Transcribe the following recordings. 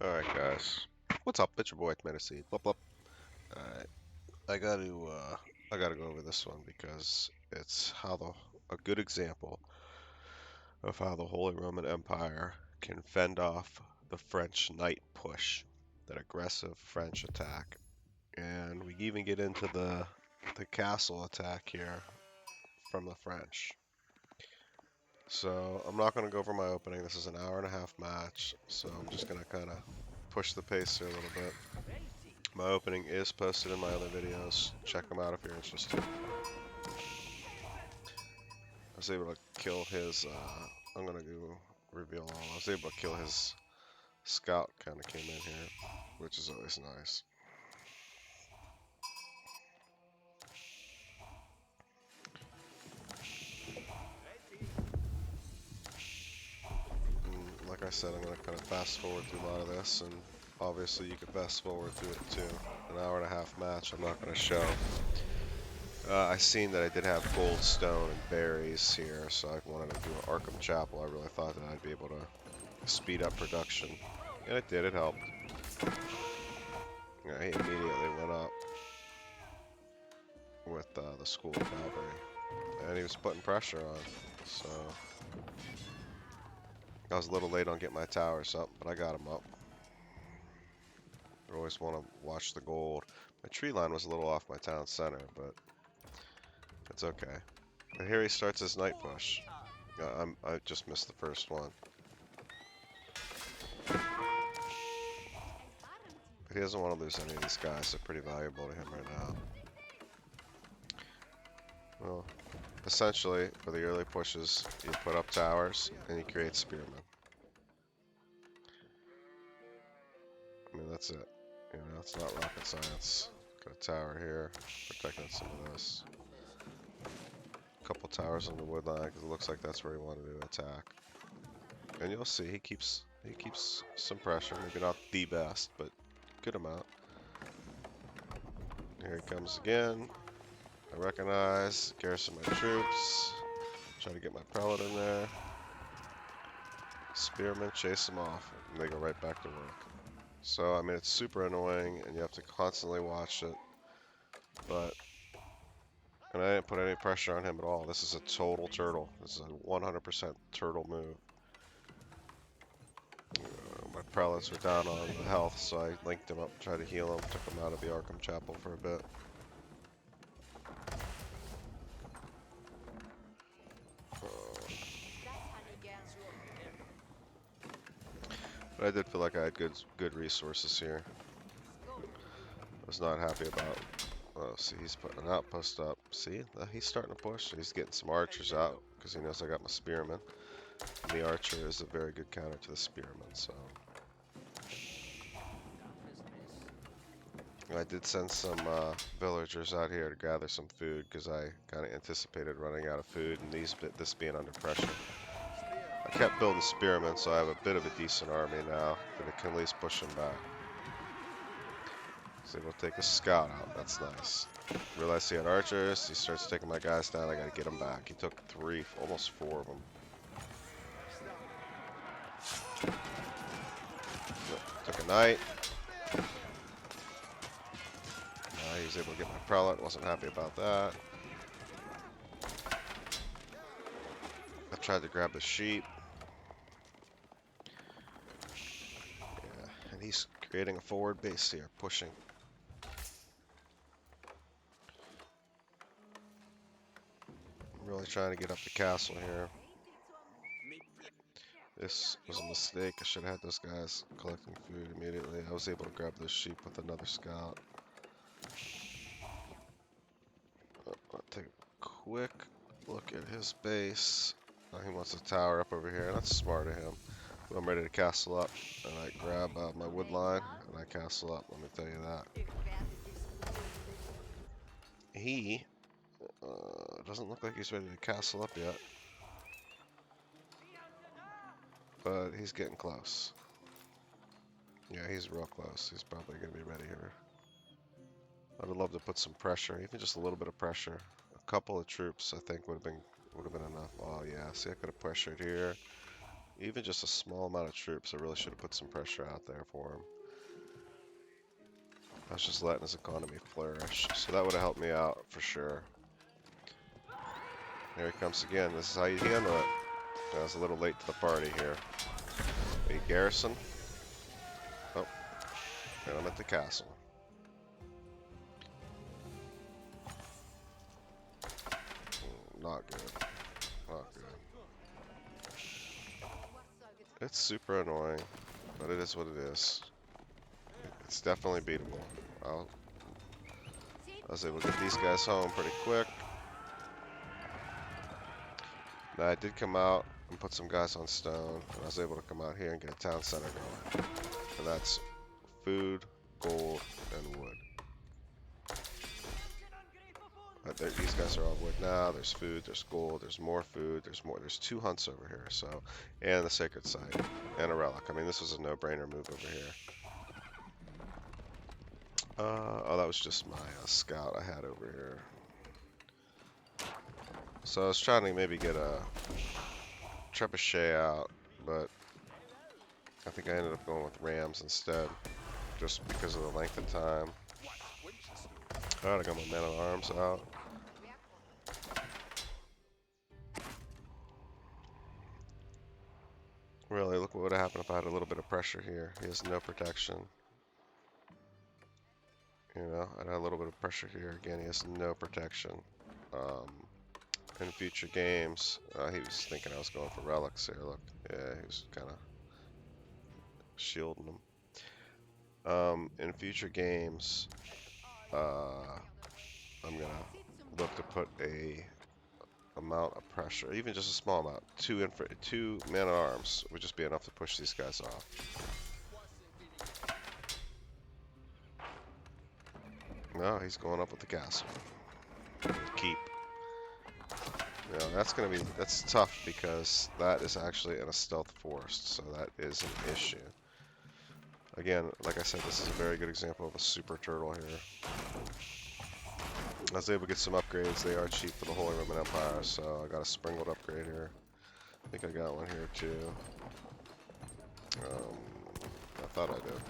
Alright guys. What's up? It's your boy Seed. Blup blup. Alright. I gotta go over this one because it's a good example of how the Holy Roman Empire can fend off the French knight push, that aggressive French attack. And we even get into the castle attack here from the French. So I'm not gonna go over my opening. This is an hour and a half match, so I'm just gonna kinda push the pace here a little bit. My opening is posted in my other videos. Check them out if you're interested. I was able to kill his, I'm gonna do reveal all. I was able to kill his scout, kind of came in here, which is always nice. And like I said, I'm gonna kind of fast forward through a lot of this, and obviously you can fast forward through it too. An hour and a half match, I'm not gonna show. I seen that I did have gold, stone, and berries here, so I wanted to do an Arkham Chapel. I really thought that I'd be able to speed up production. And it did, it helped. Yeah, he immediately went up with the school of cavalry. And he was putting pressure on. So I was a little late on getting my towers up, but I got him up. I always want to watch the gold. My tree line was a little off my town center, but it's okay. And here he starts his night push. I just missed the first one. But he doesn't want to lose any of these guys. They're pretty valuable to him right now. Well, essentially, for the early pushes, you put up towers and you create spearmen. I mean, that's it. You know, it's not rocket science. Got a tower here, protecting some of this. A couple towers on the wood line, because it looks like that's where he wanted to attack. And you'll see, he keeps some pressure. Maybe not the best, but good amount. Here he comes again. I recognize, garrison my troops. Try to get my prelate in there. Spearmen chase them off, and they go right back to work. So, I mean, it's super annoying, and you have to constantly watch it. But, and I didn't put any pressure on him at all. This is a total turtle. This is a 100% turtle move. My prelates were down on health, so I linked him up, tried to heal him, took him out of the Arkham Chapel for a bit. But I did feel like I had good resources here. I was not happy about. Oh, see, he's putting an outpost up. See, he's starting to push. He's getting some archers out because he knows I got my spearmen. And the archer is a very good counter to the spearmen, so. I did send some villagers out here to gather some food because I kind of anticipated running out of food and this being under pressure. I kept building spearmen, so I have a bit of a decent army now that can at least push them back. So we'll take a scout out. That's nice. Realized he had archers. He starts taking my guys down. I gotta get him back. He took almost four of them. Took a knight. He was able to get my prelate. Wasn't happy about that. I tried to grab the sheep. Yeah, and he's creating a forward base here, pushing. I'm really trying to get up the castle here. This was a mistake. I should have had those guys collecting food immediately. I was able to grab this sheep with another scout. I'll take a quick look at his base. He wants a tower up over here. That's smart of him. But I'm ready to castle up. And I grab my wood line and I castle up. Let me tell you that. He doesn't look like he's ready to castle up yet. But he's getting close. Yeah, he's real close. He's probably going to be ready here. I'd love to put some pressure, even just a little bit of pressure. A couple of troops, I think, would have been enough. Oh yeah, see, I could have pressured here. even just a small amount of troops, I really should have put some pressure out there for him. I was just letting his economy flourish, so that would have helped me out for sure. Here he comes again. This is how you handle it. I was a little late to the party here. A garrison. Oh, and I'm at the castle. Not good. Not good. It's super annoying, but it is what it is. It's definitely beatable. I was able to get these guys home pretty quick. Now I did come out and put some guys on stone, and I was able to come out here and get a town center going. And that's food, gold, and wood. These guys are all wood now. There's food, there's gold, there's more food, there's more. There's 2 hunts over here, so, and the sacred site, and a relic. I mean, this was a no-brainer move over here. Oh, that was just my scout I had over here. So I was trying to maybe get a trebuchet out, but I think I ended up going with rams instead, just because of the length of time. Alright, I got my men at arms out. Really, look what would have happened if I had a little bit of pressure here. He has no protection. You know, I had a little bit of pressure here. Again, he has no protection. In future games, he was thinking I was going for relics here. Look, yeah, he was kind of shielding them. In future games, I'm gonna look to put a amount of pressure, even just a small amount. 2 men at arms would just be enough to push these guys off. No, he's going up with the castle. Keep. You know, that's tough because that is actually in a stealth forest, so that is an issue. Again, like I said, this is a very good example of a super turtle here. I was able to get some upgrades. They are cheap for the Holy Roman Empire, so I got a sprinkled upgrade here. I think I got one here too. I thought I did.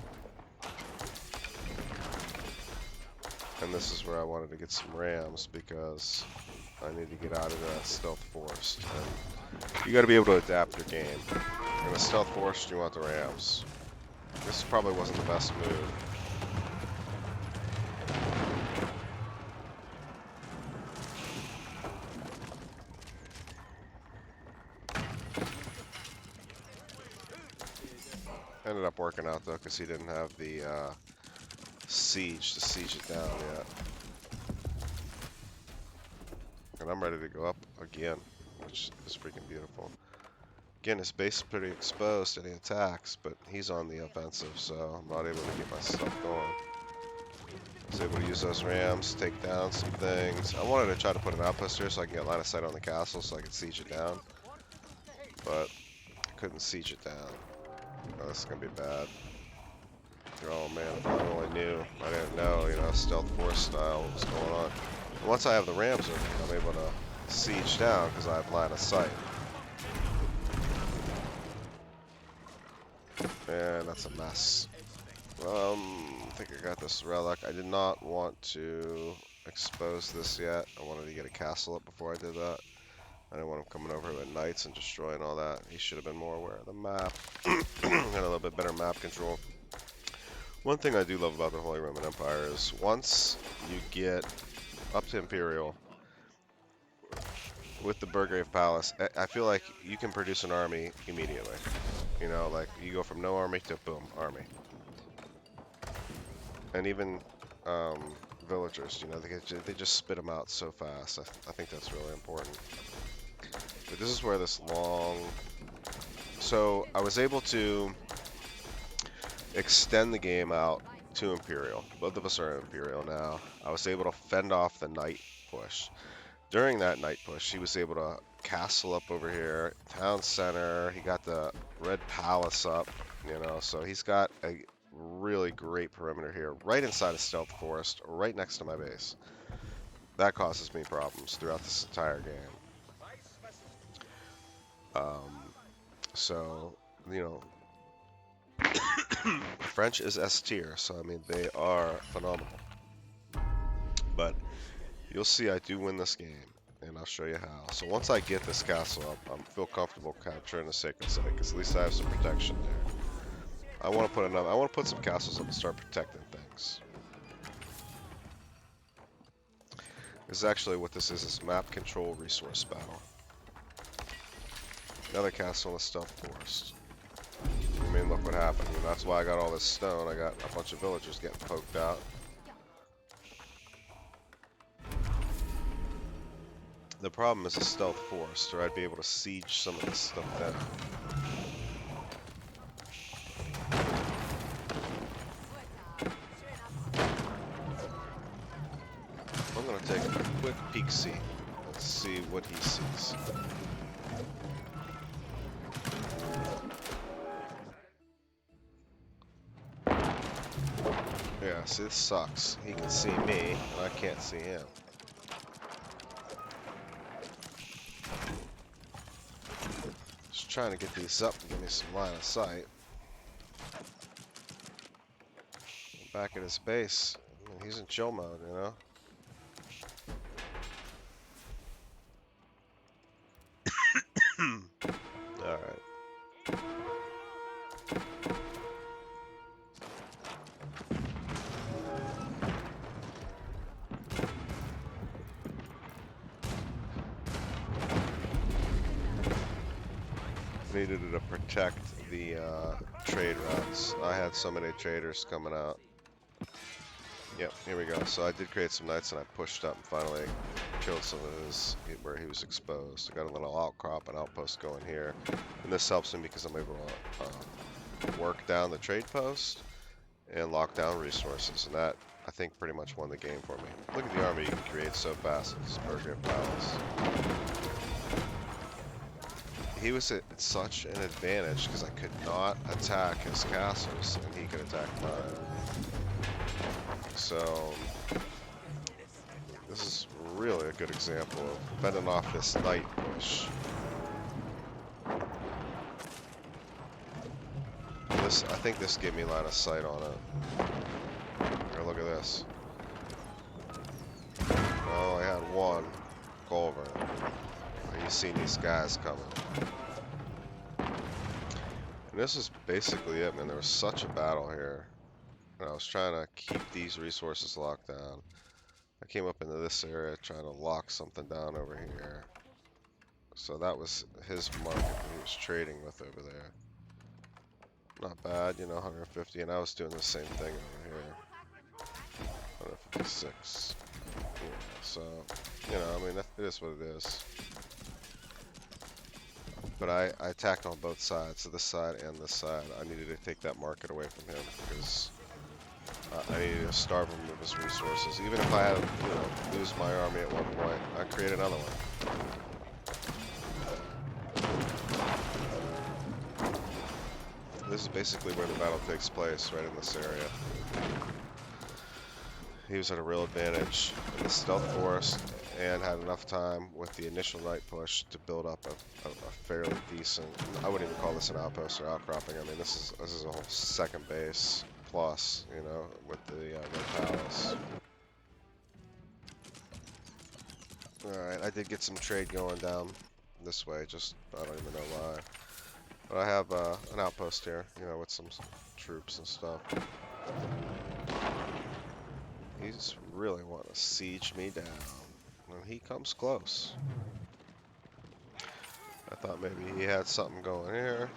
And this is where I wanted to get some rams because I need to get out of that stealth forest. And you got to be able to adapt your game. In a stealth forest, you want the rams. This probably wasn't the best move. Ended up working out though because he didn't have the siege to siege it down yet. And I'm ready to go up again, which is freaking beautiful. Again, his base is pretty exposed to any attacks, but he's on the offensive, so I'm not able to get my stuff going. I was able to use those rams, take down some things. I wanted to try to put an outpost here so I can get line of sight on the castle so I could siege it down. But I couldn't siege it down. Oh, this is going to be bad. Oh man, if I only knew. I didn't know, you know, stealth force style, what was going on. And once I have the rams over here, I'm able to siege down because I have line of sight. And that's a mess. I think I got this relic. I did not want to expose this yet. I wanted to get a castle up before I did that. I didn't want him coming over at nights and destroying all that. He should have been more aware of the map. Had a little bit better map control. One thing I do love about the Holy Roman Empire is once you get up to Imperial with the Burgrave Palace, I feel like you can produce an army immediately. You know, like you go from no army to boom, army. And even villagers, you know, they just spit them out so fast. I think that's really important. But this is where this long... So I was able to extend the game out to Imperial. Both of us are Imperial now. I was able to fend off the night push. During that night push, he was able to castle up over here, town center. He got the red palace up, you know, so he's got a really great perimeter here, right inside of stealth forest, right next to my base. That causes me problems throughout this entire game. So, you know, French is S tier, so I mean they are phenomenal. But you'll see I do win this game, and I'll show you how. So once I get this castle up, I feel comfortable capturing the sacred site, because at least I have some protection there. I want to put another. I want to put some castles up and start protecting things. This is actually what this is map control resource battle. Another castle in a stealth forest. I mean, look what happened. I mean, that's why I got all this stone. I got a bunch of villagers getting poked out. The problem is a stealth forest, or I'd be able to siege some of this stuff down. I'm gonna take a quick peek-see. Let's see what he sees. Yeah, see, this sucks. He can see me, and I can't see him. Just trying to get these up and give me some line of sight. Back at his base, I mean, he's in chill mode, you know? Alright. Needed to protect the trade routes. I had so many traders coming out. Yep, here we go. So I did create some knights and I pushed up and finally killed some of his where he was exposed. I got a little outcrop and outpost going here. And this helps me because I'm able to work down the trade post and lock down resources. And that, I think, pretty much won the game for me. Look at the army you can create so fast in this Burgate Palace. He was at such an advantage because I could not attack his castles and he could attack mine. So this is really a good example of fending off this knight push. I think this gave me line of sight on it. Here, look at this. Oh, I had one culver. You seen these guys coming. And this is basically it, man. There was such a battle here. And I was trying to keep these resources locked down. I came up into this area trying to lock something down over here. So that was his market that he was trading with over there. Not bad, you know, 150, and I was doing the same thing over here. 156. Yeah, so, you know, I mean, it is what it is. But I attacked on both sides, so this side and this side. I needed to take that market away from him because I needed to starve him of his resources. Even if I had, you know, lose my army at one point, I create another one. This is basically where the battle takes place, right in this area. He was at a real advantage in the stealth forest and had enough time with the initial night push to build up a fairly decent, I wouldn't even call this an outpost or outcropping. I mean, this is a whole second base plus, you know, with the Red Palace. Alright, I did get some trade going down this way, just, I don't even know why. But I have an outpost here, you know, with some troops and stuff. He's really wanting to siege me down. And he comes close. I thought maybe he had something going here.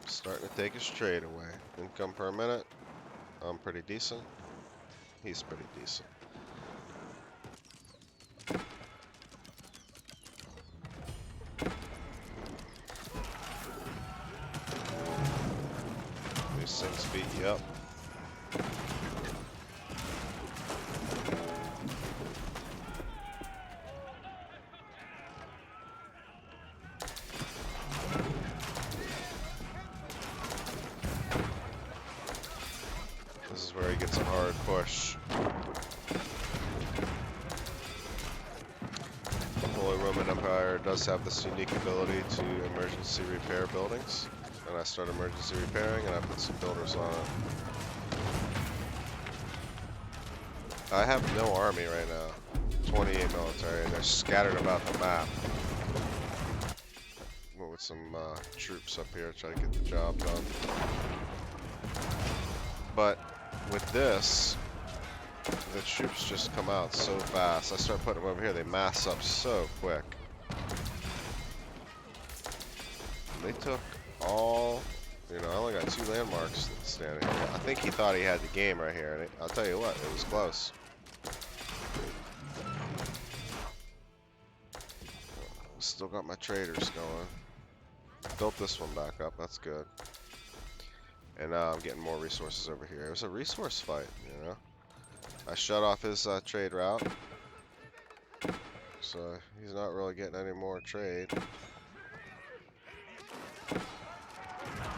Starting to take his trade away. Income per minute. I'm pretty decent. He's pretty decent. These things beat you up. This is where he gets a hard push. The Holy Roman Empire does does have this unique ability to emergency repair buildings. And I start emergency repairing, and I put some builders on it. I have no army right now. 28 military, and they're scattered about the map. With some troops up here, try to get the job done. But with this, the troops just come out so fast. I start putting them over here, they mass up so quick. They took all, you know, I only got 2 landmarks standing here. I think he thought he had the game right here, and I'll tell you what, it was close. Still got my traders going. Built this one back up, that's good. And now I'm getting more resources over here. It was a resource fight, you know. I shut off his trade route. So he's not really getting any more trade.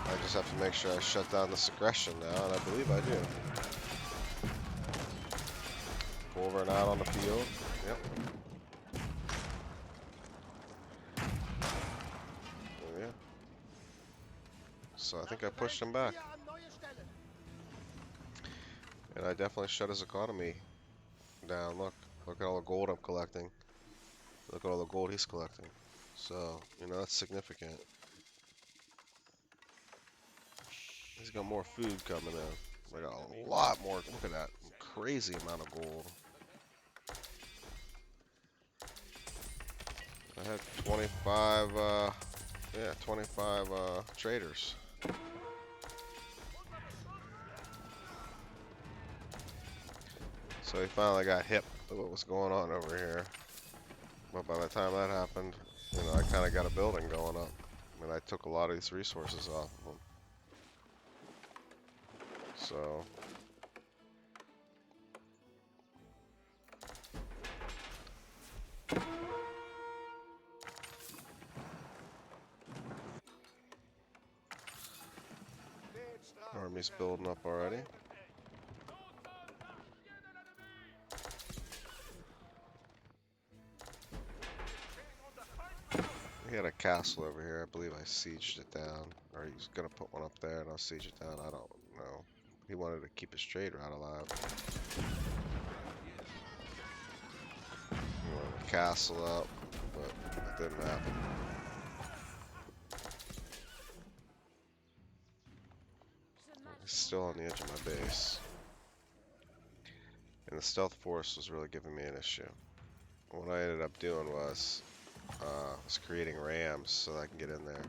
I just have to make sure I shut down this aggression now, and I believe I do. Go over and out on the field. Yep. Oh, yeah. So I think I pushed him back. And I definitely shut his economy down. Look at all the gold I'm collecting. Look at all the gold he's collecting. So, you know, that's significant. He's got more food coming in. I got a lot more. Look at that crazy amount of gold. I had 25, 25 traders. So he finally got hip to what was going on over here. But by the time that happened, you know, I kind of got a building going up. And I took a lot of these resources off of him. So army's building up already. He had a castle over here. I believe I sieged it down. Or he's gonna put one up there and I'll siege it down. I don't know. He wanted to keep his trade route alive. He wanted a castle up, but it didn't happen. He's still on the edge of my base. And the stealth force was really giving me an issue. What I ended up doing was creating rams so that I can get in there.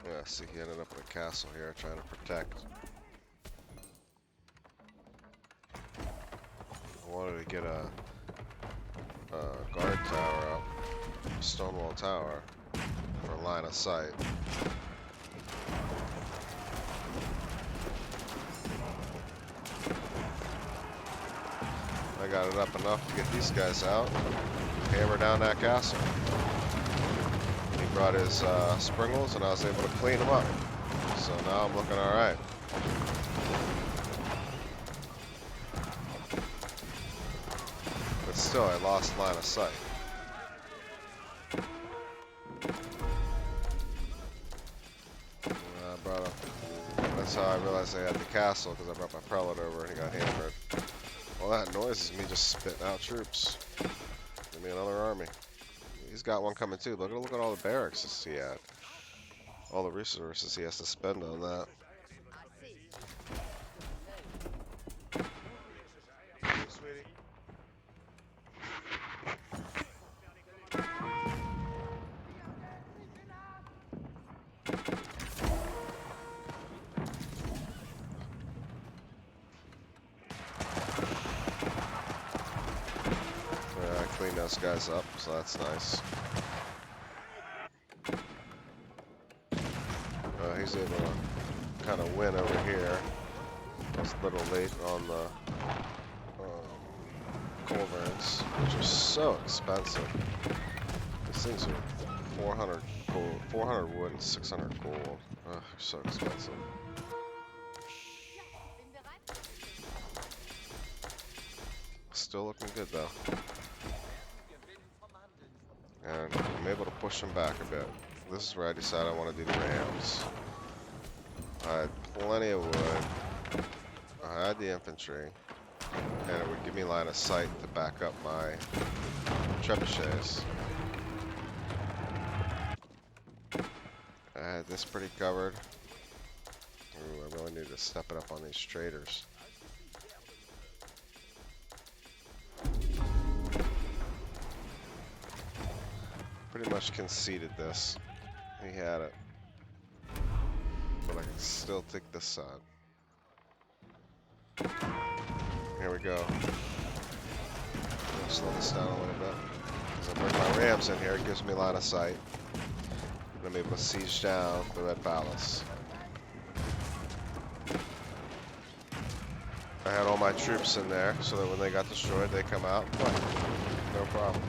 Yeah, see, he ended up in a castle here trying to protect. I wanted to get a guard tower up, a stonewall tower, for line of sight. I got it up enough to get these guys out, hammer down that castle. He brought his springles and I was able to clean them up. So now I'm looking alright. But still, I lost line of sight. That's how I realized I had the castle, because I brought my prelate over and he got hammered. All that noise is me just spitting out troops. Give me another army. He's got one coming too. Look at all the barracks he had. All the resources he has to spend on that. Sweetie. Clean those guys up, so that's nice. He's able to kind of win over here. It's a little late on the culverins, which are so expensive. These things are 400 coal, 400 wood and 600 gold. Ugh, so expensive. Still looking good though. And I'm able to push them back a bit. This is where I decide I want to do the rams. I had plenty of wood. I had the infantry. And it would give me line of sight to back up my trebuchets. I had this pretty covered. Ooh, I really need to step it up on these traders. Pretty much conceded this. He had it. But I can still take this side. Here we go. Slow this down a little bit. As I bring my rams in here, it gives me line of sight. And I'm able to siege down the Red Palace. I had all my troops in there so that when they got destroyed, they come out. No problem.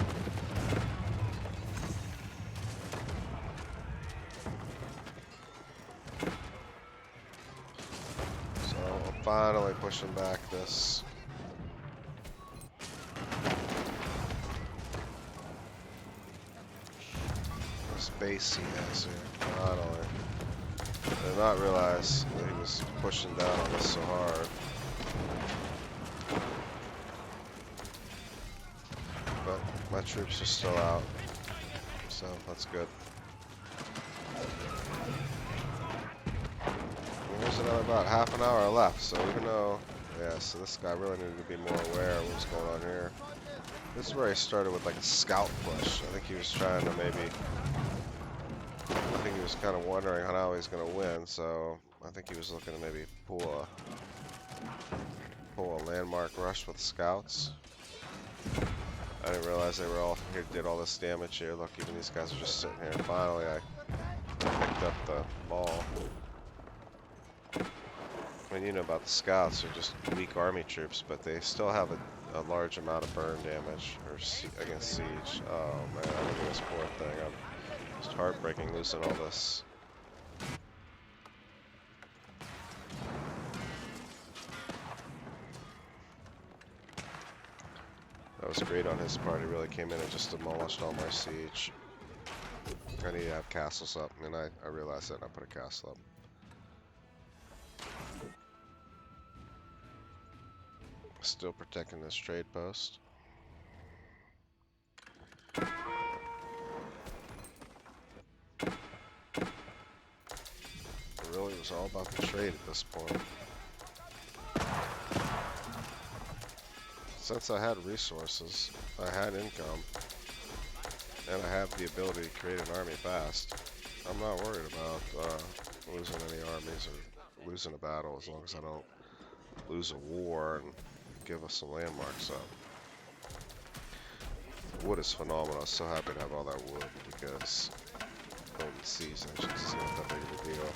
So I'm finally pushing back this. This base he has here. Finally. I did not realize that he was pushing down on this so hard. But my troops are still out, so that's good. There's another about half an hour left, so even though, yeah, so this guy really needed to be more aware of what's going on here. This is where he started with like a scout push. I think he was trying to maybe, I think he was kind of wondering how he's going to win, so I think he was looking to maybe pull a landmark rush with scouts. I didn't realize they were all here, did all this damage here. Look, even these guys are just sitting here. And finally, I picked up the ball. I mean, you know about the scouts, they're just weak army troops, but they still have a large amount of burn damage or against siege. Oh man, look at this poor thing. I'm just heartbreaking losing all this. That was great on his part. He really came in and just demolished all my siege. I need to have castles up, and I realized that and I put a castle up. Still protecting this trade post. It really was all about the trade at this point. Since I had resources, I had income, and I have the ability to create an army fast, I'm not worried about losing any armies or losing a battle as long as I don't lose a war and give us some landmarks up. Wood is phenomenal. I'm so happy to have all that wood because golden season just not that big of a deal.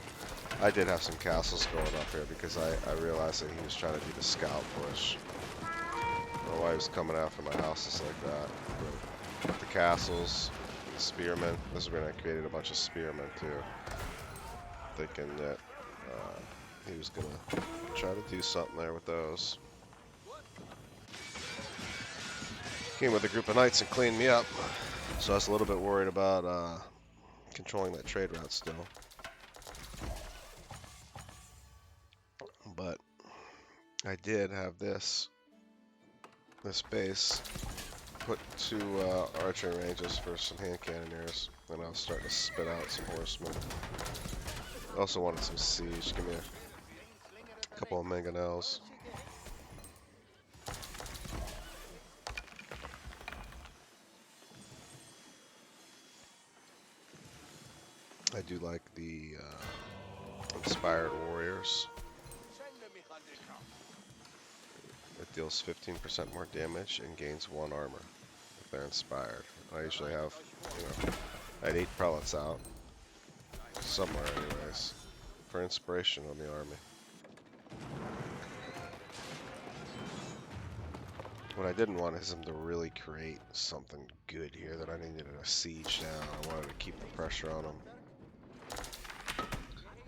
I did have some castles going up here because I realized that he was trying to do the scout push. I don't know why he was coming after my houses like that. But the castles, the spearmen. This is when I created a bunch of spearmen too, thinking that he was gonna try to do something there with those. Came with a group of knights and cleaned me up, so I was a little bit worried about controlling that trade route still. But I did have this base put 2 archery ranges for some hand cannoneers, and I was starting to spit out some horsemen. I also wanted some siege. Give me a couple of mangonels. I do like the inspired warriors. It deals 15% more damage and gains 1 armor if they're inspired. I usually have, I had 8 prelates out somewhere anyways for inspiration on the army. What I didn't want is him to really create something good here that I needed to siege down. I wanted to keep the pressure on him.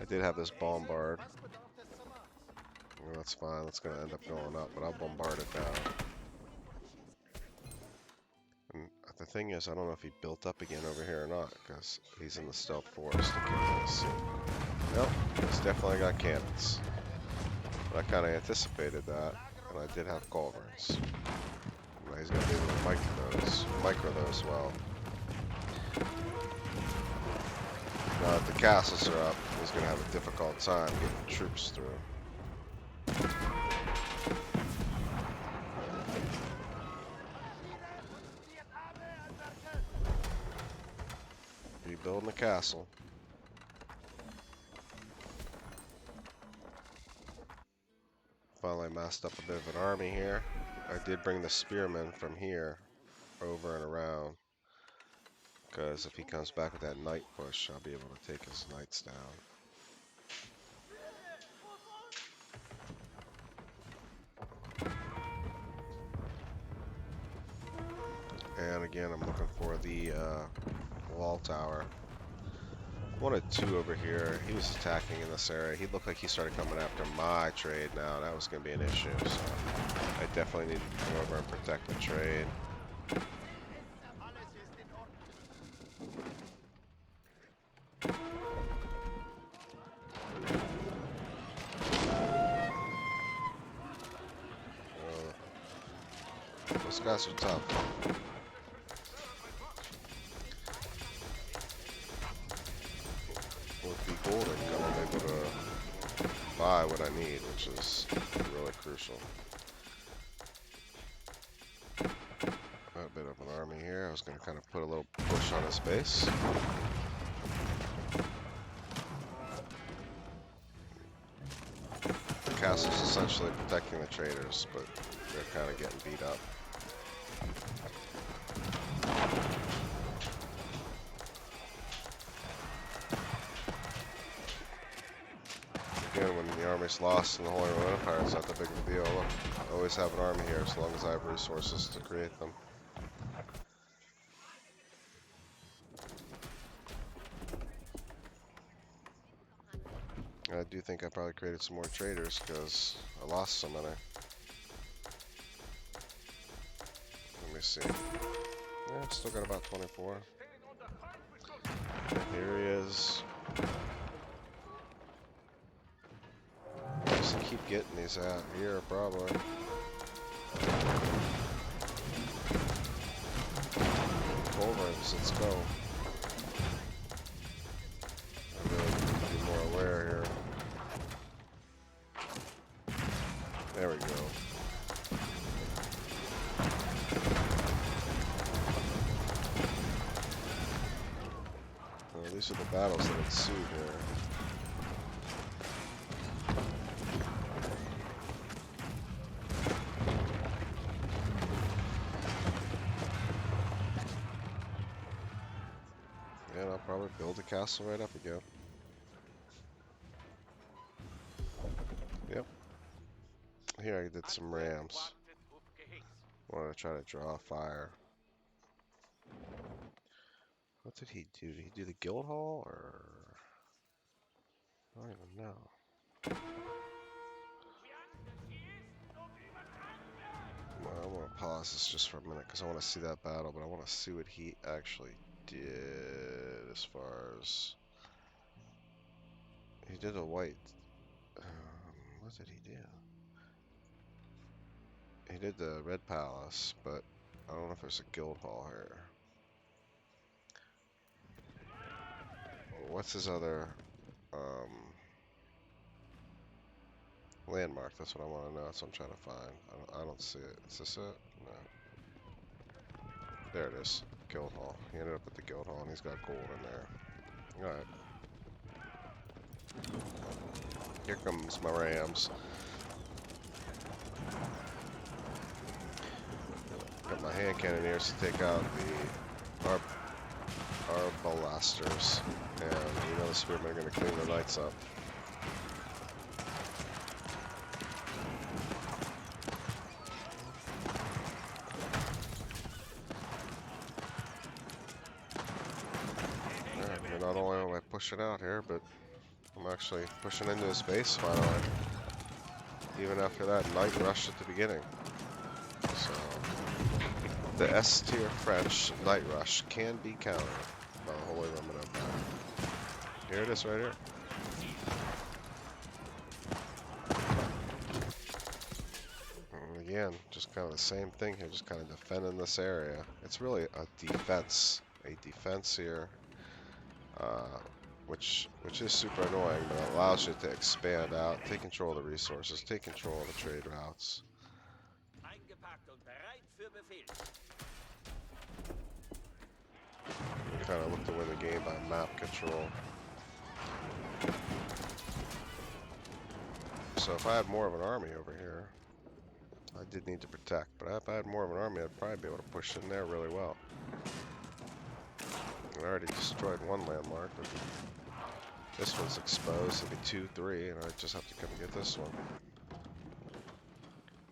I did have this bombard. Well, that's fine. That's going to end up going up, but I'll bombard it down. And the thing is, I don't know if he built up again over here or not, because he's in the stealth forest. Nope, he's definitely got cannons. But I kind of anticipated that, and I did have culverins. Now he's going to be able to micro those well. Now that the castles are up, he's going to have a difficult time getting troops through. Rebuilding the castle. Finally massed up a bit of an army here. I did bring the spearmen from here over and around, because if he comes back with that knight push, I'll be able to take his knights down. And again, I'm looking for the wall tower. Wanted 2 over here. He was attacking in this area. He looked like he started coming after my trade now. That was going to be an issue. So I definitely needed to come over and protect the trade. Those guys are tough. With the gold income, I'm able to buy what I need, which is really crucial. A bit of an army here. I was going to kind of put a little push on his base. The castle's essentially protecting the traders, but they're kind of getting beat up. Again, when the army's lost in the Holy Roman Empire, it's not that big of a deal. Look, I always have an army here as long as I have resources to create them. I do think I probably created some more traders because I lost so many. Let me see. Yeah, still got about 24. And here he is. Just keep getting these out here, probably. Culverins, let's go. I really need to be more aware here. There we go. Well, these are the battles that ensued here. And I'll probably build a castle right up again. Yep. Here I did some rams. Wanted to try to draw fire. What did he do? Did he do the guild hall or? I don't even know. Well, I want to pause this just for a minute because I want to see that battle, but I want to see what he actually did as far as he did a white. What did he do? He did the Red Palace, but I don't know if there's a guild hall here. What's his other landmark? That's what I want to know. That's what I'm trying to find. I don't see it. Is this it? No. There it is. Guild hall. He ended up at the guild hall, and he's got gold in there. All right. Here comes my rams. Got my hand cannoneers to take out the arbalesters, and you know the spearmen are going to clean the knights up. pushing out here, but I'm actually pushing into his base finally. Even after that night rush at the beginning. So, the S tier French night rush can be countered by the Holy Roman Empire. Here it is right here. And again, just kind of the same thing here, just kind of defending this area. It's really a defense here, which is super annoying, but it allows you to expand out, take control of the resources, take control of the trade routes. You kind of look to win the game by map control. So if I had more of an army over here, I did need to protect, but if I had more of an army, I'd probably be able to push in there really well. I already destroyed one landmark, but this one's exposed. It'll be 2-3, and I just have to come and get this one.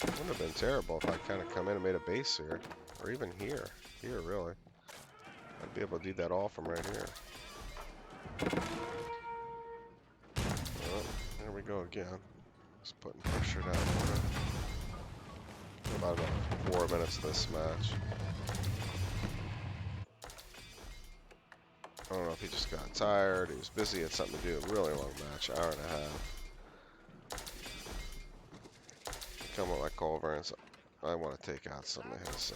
It wouldn't have been terrible if I kind of come in and made a base here, or even here. Here, really. I'd be able to do that all from right here. Well, there we go again. Just putting pressure down on it. About 4 minutes of this match. I don't know if he just got tired, he was busy, had something to do. A really long match, hour and a half. Come with my culverins. I want to take out some of his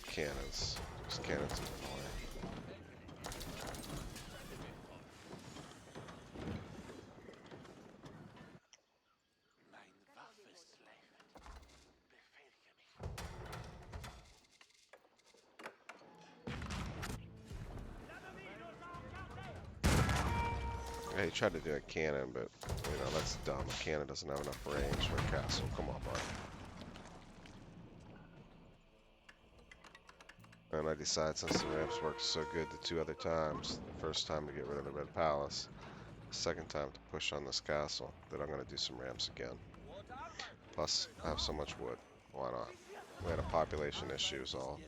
cannons. His cannons in the way. Yeah, he tried to do a cannon, but you know that's dumb. A cannon doesn't have enough range for a castle. Come on, bud. And I decided since the ramps worked so good the 2 other times, the first time to get rid of the Red Palace, the second time to push on this castle, that I'm going to do some ramps again. Plus, I have so much wood. Why not? We had a population issue, is all.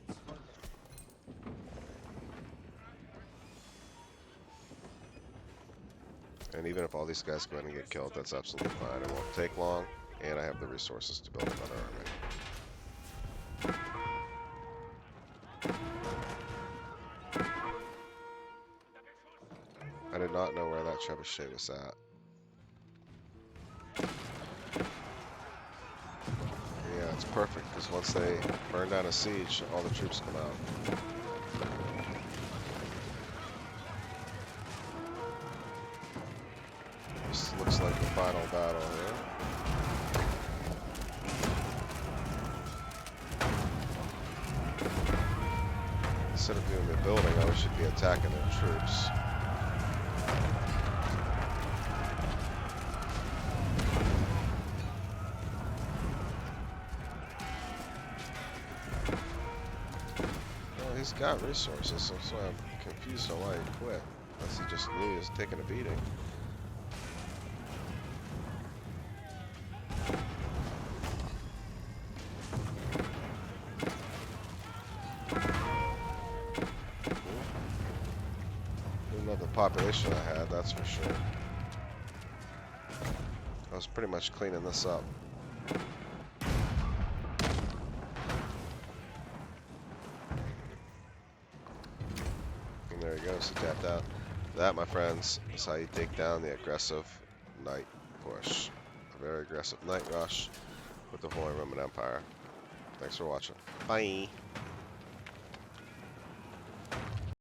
And even if all these guys go in and get killed, that's absolutely fine. It won't take long, and I have the resources to build another army. I did not know where that trebuchet was at. Yeah, it's perfect, because once they burn down a siege, all the troops come out. This looks like the final battle here. Instead of doing the building, I should be attacking their troops. Well, he's got resources, so that's why I'm confused on why he quit. Unless he just knew he was taking a beating. The population I had, that's for sure. I was pretty much cleaning this up. And there he goes, he tapped out. That, my friends, is how you take down the aggressive night push. A very aggressive night rush with the Holy Roman Empire. Thanks for watching. Bye!